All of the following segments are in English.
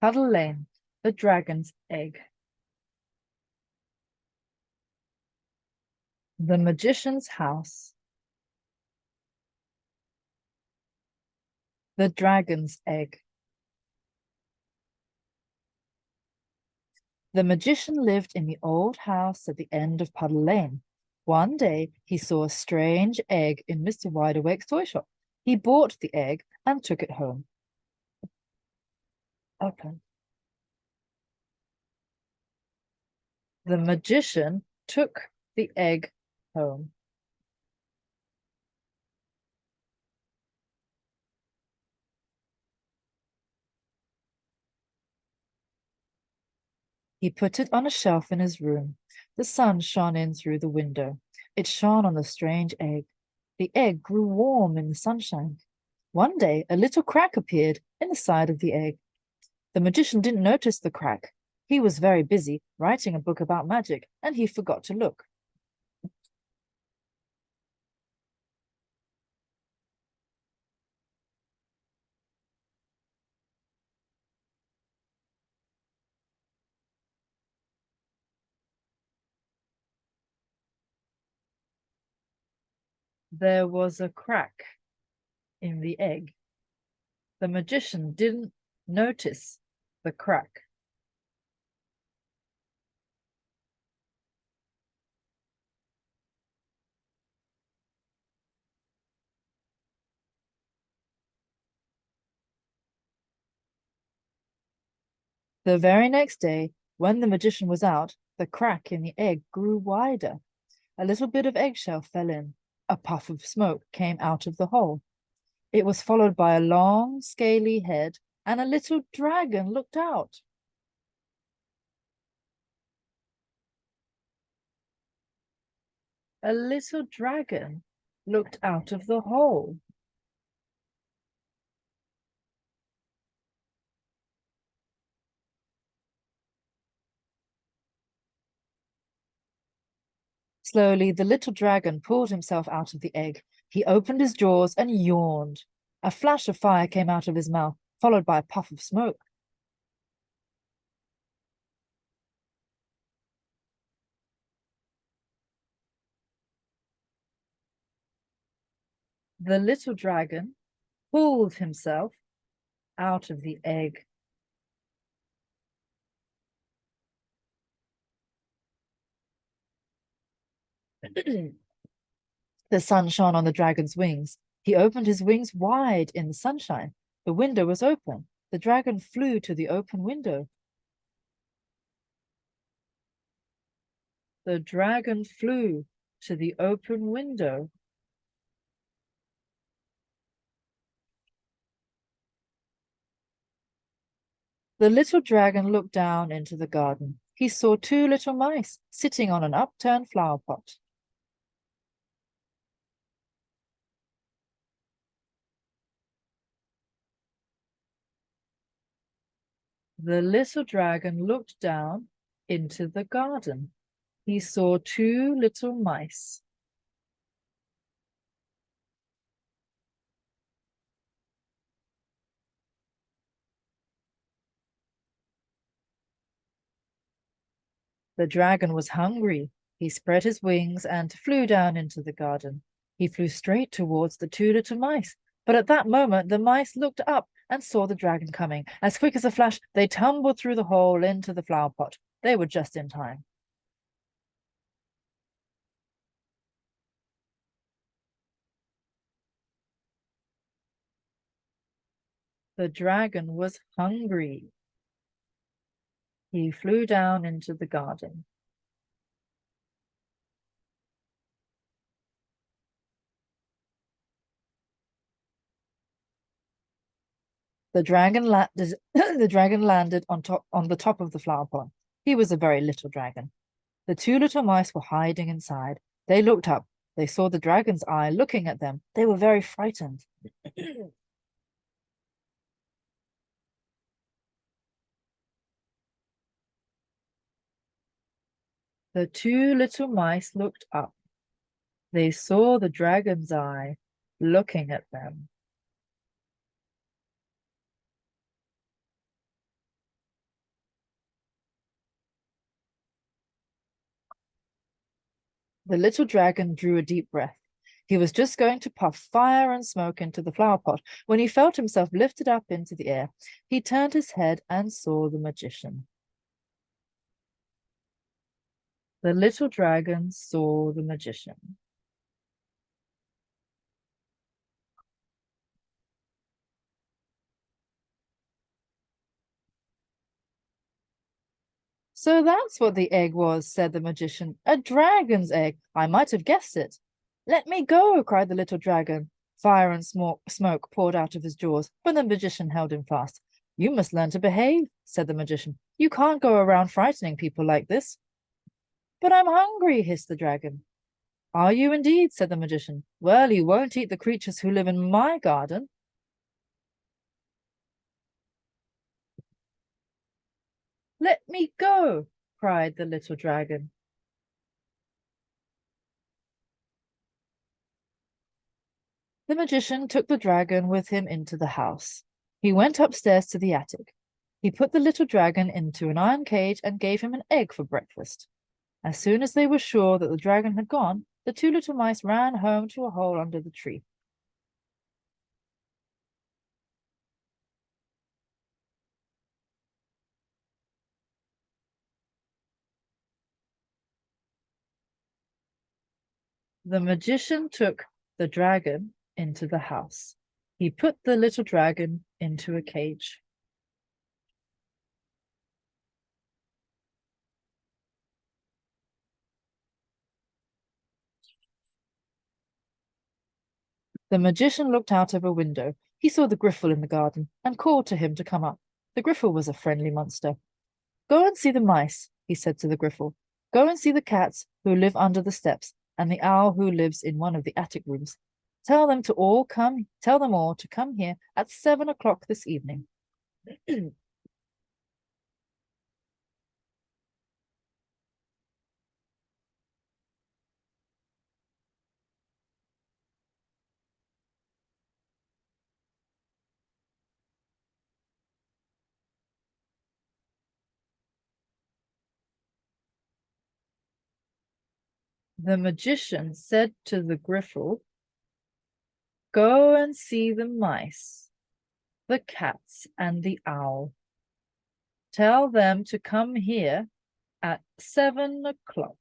Puddle Lane, the dragon's egg. The magician's house. The dragon's egg. The magician lived in the old house at the end of Puddle Lane. One day he saw a strange egg in Mr. Wideawake's toy shop. He bought the egg and took it home. Open. The magician took the egg home. He put it on a shelf in his room. The sun shone in through the window. It shone on the strange egg. The egg grew warm in the sunshine. One day, a little crack appeared in the side of the egg. The magician didn't notice the crack. He was very busy writing a book about magic, and he forgot to look. There was a crack in the egg. The magician didn't notice the crack. The very next day, when the magician was out, the crack in the egg grew wider. A little bit of eggshell fell in. A puff of smoke came out of the hole. It was followed by a long, scaly head, and a little dragon looked out. A little dragon looked out of the hole. Slowly, the little dragon pulled himself out of the egg. He opened his jaws and yawned. A flash of fire came out of his mouth, followed by a puff of smoke. The little dragon pulled himself out of the egg. The sun shone on the dragon's wings. He opened his wings wide in the sunshine. The window was open. The dragon flew to the open window. The dragon flew to the open window. The little dragon looked down into the garden. He saw two little mice sitting on an upturned flower pot. The little dragon looked down into the garden. He saw two little mice. The dragon was hungry. He spread his wings and flew down into the garden. He flew straight towards the two little mice. But at that moment, the mice looked up and saw the dragon coming. As quick as a flash, they tumbled through the hole into the flower pot. They were just in time. The dragon was hungry. He flew down into the garden. The dragon landed on the top of the flower pot. He was a very little dragon. The two little mice were hiding inside. They looked up. They saw the dragon's eye looking at them. They were very frightened. The two little mice looked up. They saw the dragon's eye looking at them. The little dragon drew a deep breath. He was just going to puff fire and smoke into the flower pot when he felt himself lifted up into the air. He turned his head and saw the magician. The little dragon saw the magician. So that's what the egg was, said the magician. A dragon's egg. I might have guessed it. Let me go, cried the little dragon. Fire and smoke poured out of his jaws, but the magician held him fast. You must learn to behave, said the magician. You can't go around frightening people like this. But I'm hungry, hissed the dragon. Are you indeed, said the magician. Well, you won't eat the creatures who live in my garden. Let me go, cried the little dragon. The magician took the dragon with him into the house. He went upstairs to the attic. He put the little dragon into an iron cage and gave him an egg for breakfast. As soon as they were sure that the dragon had gone, the two little mice ran home to a hole under the tree. The magician took the dragon into the house. He put the little dragon into a cage. The magician looked out of a window. He saw the griffle in the garden and called to him to come up. The griffle was a friendly monster. Go and see the mice, he said to the griffle. Go and see the cats who live under the steps and the owl who lives in one of the attic rooms. Tell them all to come here at 7 o'clock this evening. The magician said to the griffle, Go and see the mice, the cats, and the owl. Tell them to come here at 7 o'clock.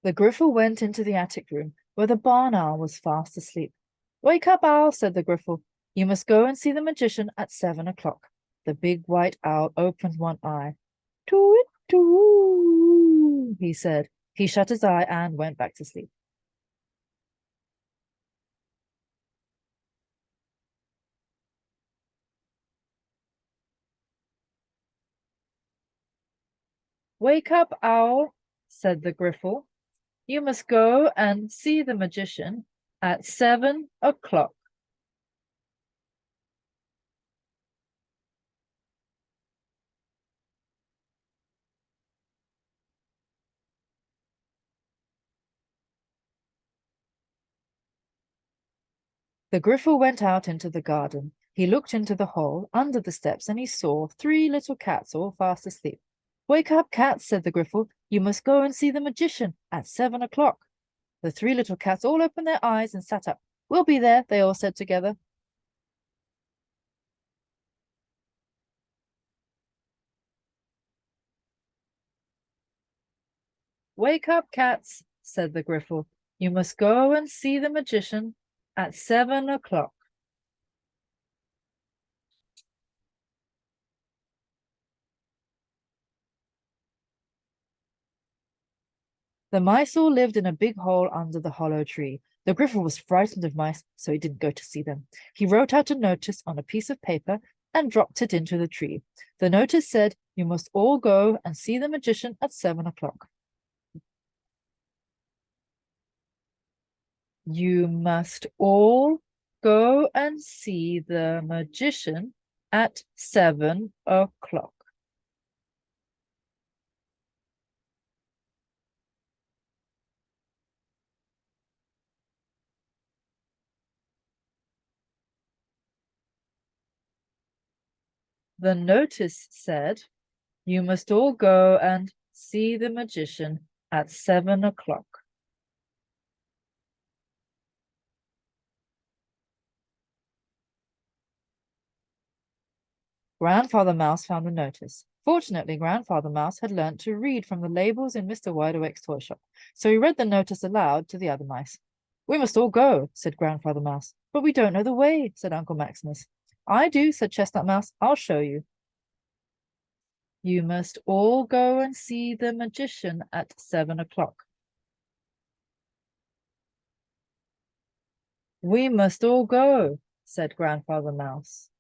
The griffle went into the attic room where the barn owl was fast asleep. Wake up, owl, said the griffle. You must go and see the magician at 7 o'clock. The big white owl opened one eye. Toot, toot, he said. He shut his eye and went back to sleep. Wake up, owl, said the griffle. You must go and see the magician at 7 o'clock. The griffle went out into the garden. He looked into the hole under the steps and he saw 3 little cats all fast asleep. Wake up, cats, said the griffle. You must go and see the magician at 7 o'clock. The 3 little cats all opened their eyes and sat up. We'll be there, they all said together. Wake up, cats, said the griffle. You must go and see the magician at 7 o'clock. The mice all lived in a big hole under the hollow tree. The griffle was frightened of mice, so he didn't go to see them. He wrote out a notice on a piece of paper and dropped it into the tree. The notice said, You must all go and see the magician at 7 o'clock. You must all go and see the magician at 7 o'clock. The notice said, "You must all go and see the magician at 7 o'clock." Grandfather Mouse found the notice. Fortunately, Grandfather Mouse had learnt to read from the labels in Mr. Wide Awake's toy shop, so he read the notice aloud to the other mice. "We must all go," said Grandfather Mouse. "But we don't know the way," said Uncle Maximus. "I do," said Chestnut Mouse. "I'll show you." "You must all go and see the magician at 7 o'clock." "We must all go," said Grandfather Mouse.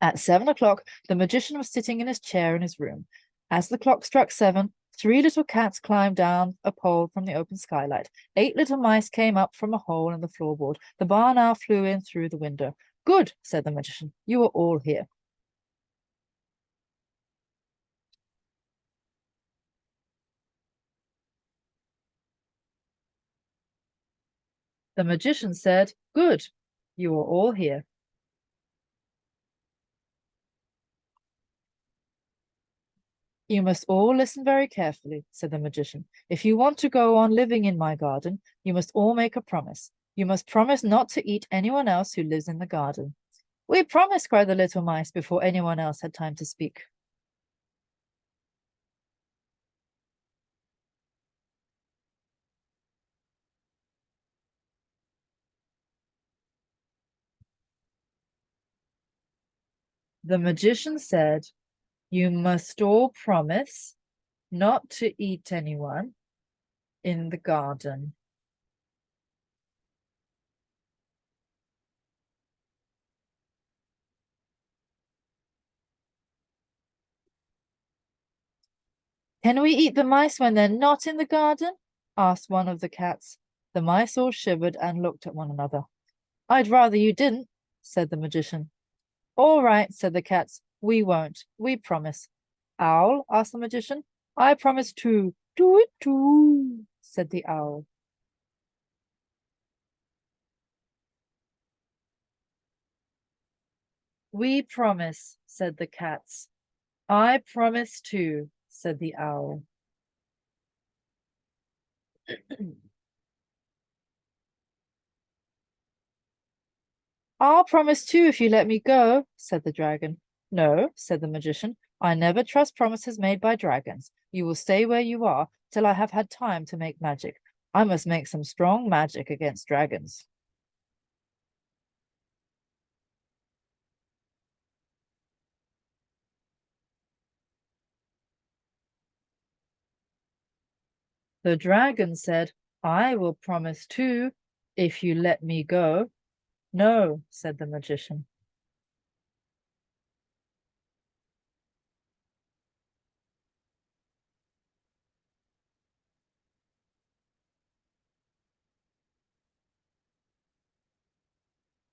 At 7 o'clock, the magician was sitting in his chair in his room. As the clock struck 7, 3 little cats climbed down a pole from the open skylight. 8 little mice came up from a hole in the floorboard. The barn owl flew in through the window. "Good," said the magician. "You are all here." The magician said, "Good, you are all here." "You must all listen very carefully," said the magician. "If you want to go on living in my garden, you must all make a promise. You must promise not to eat anyone else who lives in the garden." "We promise," cried the little mice before anyone else had time to speak. The magician said, "You must all promise not to eat anyone in the garden." "Can we eat the mice when they're not in the garden?" asked one of the cats. The mice all shivered and looked at one another. "I'd rather you didn't," said the magician. "All right," said the cats. "We won't. We promise." "Owl?" asked the magician. "I promise too." "Do it too," said the owl. "We promise," said the cats. "I promise too," said the owl. "I'll promise too if you let me go," said the dragon. "No," said the magician. "I never trust promises made by dragons. You will stay where you are till I have had time to make magic. I must make some strong magic against dragons." The dragon said, "I will promise too if you let me go." "No," said the magician.